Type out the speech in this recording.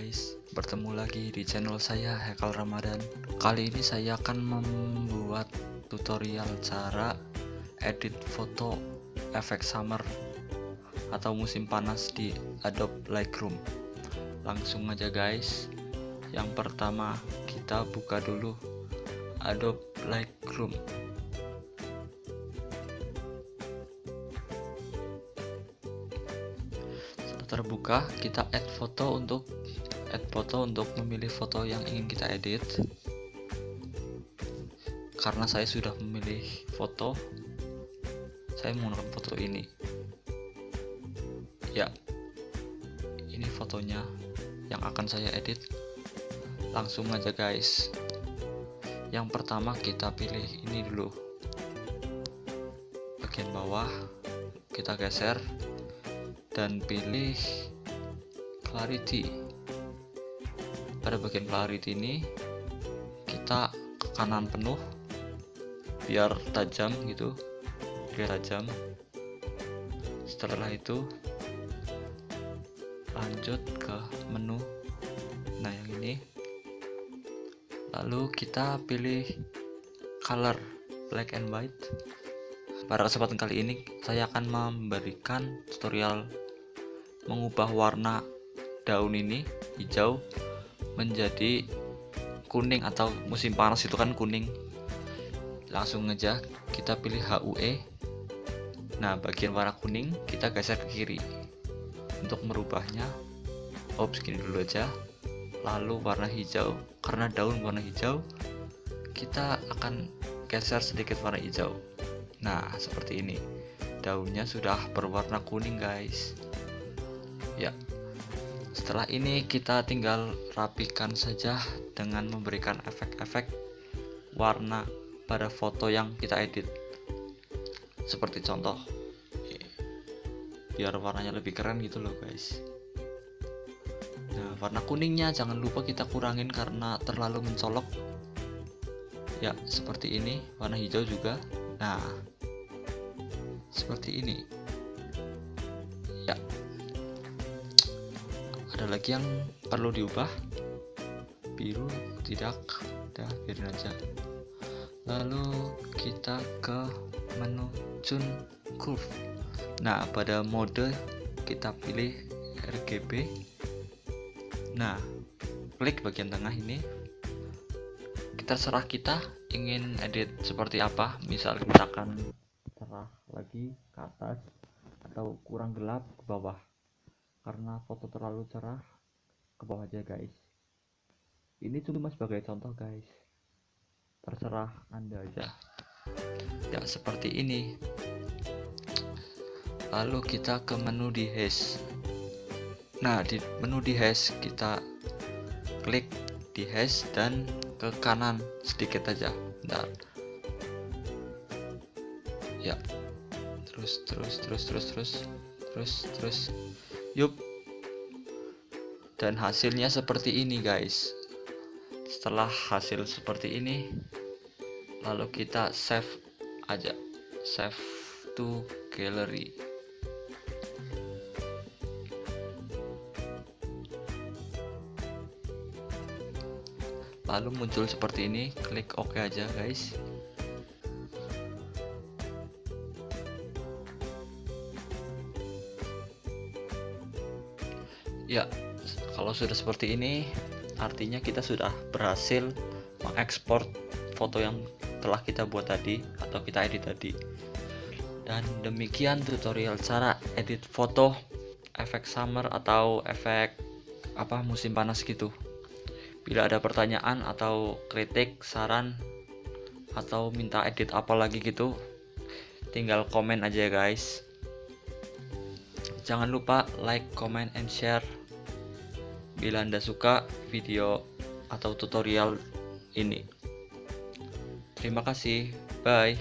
guys, bertemu lagi di channel saya Haikal Ramadan. Kali ini saya akan membuat tutorial cara edit foto efek summer atau musim panas di Adobe Lightroom. Langsung aja guys. Yang pertama kita buka dulu Adobe Lightroom. Terbuka, kita add foto untuk memilih foto yang ingin kita edit. Karena saya sudah memilih foto, saya menggunakan foto ini. Ya, ini fotonya yang akan saya edit. Langsung aja guys. Yang pertama kita pilih ini dulu, bagian bawah kita geser dan pilih clarity. Pada bagian clarity ini kita ke kanan penuh biar tajam gitu, biar tajam. Setelah itu lanjut ke menu, nah yang ini, lalu kita pilih color black and white. Pada kesempatan kali ini saya akan memberikan tutorial mengubah warna daun ini hijau menjadi kuning, atau musim panas itu kan kuning. Langsung aja kita pilih HUE. Nah, bagian warna kuning kita geser ke kiri. Untuk merubahnya, segini dulu aja. Lalu warna hijau, karena daun warna hijau, kita akan geser sedikit warna hijau. Nah, seperti ini. Daunnya sudah berwarna kuning guys. Ya, setelah ini kita tinggal rapikan saja dengan memberikan efek-efek warna pada foto yang kita edit. Seperti contoh, biar warnanya lebih keren gitu loh guys. Nah, warna kuningnya jangan lupa kita kurangin karena terlalu mencolok. Ya, seperti ini. Warna hijau juga. Nah, seperti ini. Ya, ada lagi yang perlu diubah, biru tidak, udah biarin aja. Lalu kita ke menu tune curve. Nah, pada mode kita pilih RGB. Nah, klik bagian tengah ini, terserah kita ingin edit seperti apa. Misalkan cerah lagi ke atas atau kurang gelap ke bawah. Karena foto terlalu cerah, ke bawah aja guys. Ini cuma sebagai contoh guys, terserah anda aja. Ya, seperti ini. Lalu kita ke menu di hash. Nah, di menu di hash kita klik di hash dan ke kanan sedikit aja. Bentar. Ya, terus. Yup. Dan hasilnya seperti ini guys. Setelah hasil seperti ini, lalu kita save aja, save to gallery. Lalu muncul seperti ini, klik OK aja guys. Ya, kalau sudah seperti ini, artinya kita sudah berhasil mengekspor foto yang telah kita buat tadi atau kita edit tadi. Dan demikian tutorial cara edit foto efek summer atau efek musim panas gitu. Bila ada pertanyaan atau kritik, saran, atau minta edit apa lagi gitu, tinggal komen aja guys. Jangan lupa like, comment, and share bila anda suka video atau tutorial ini. Terima kasih, bye.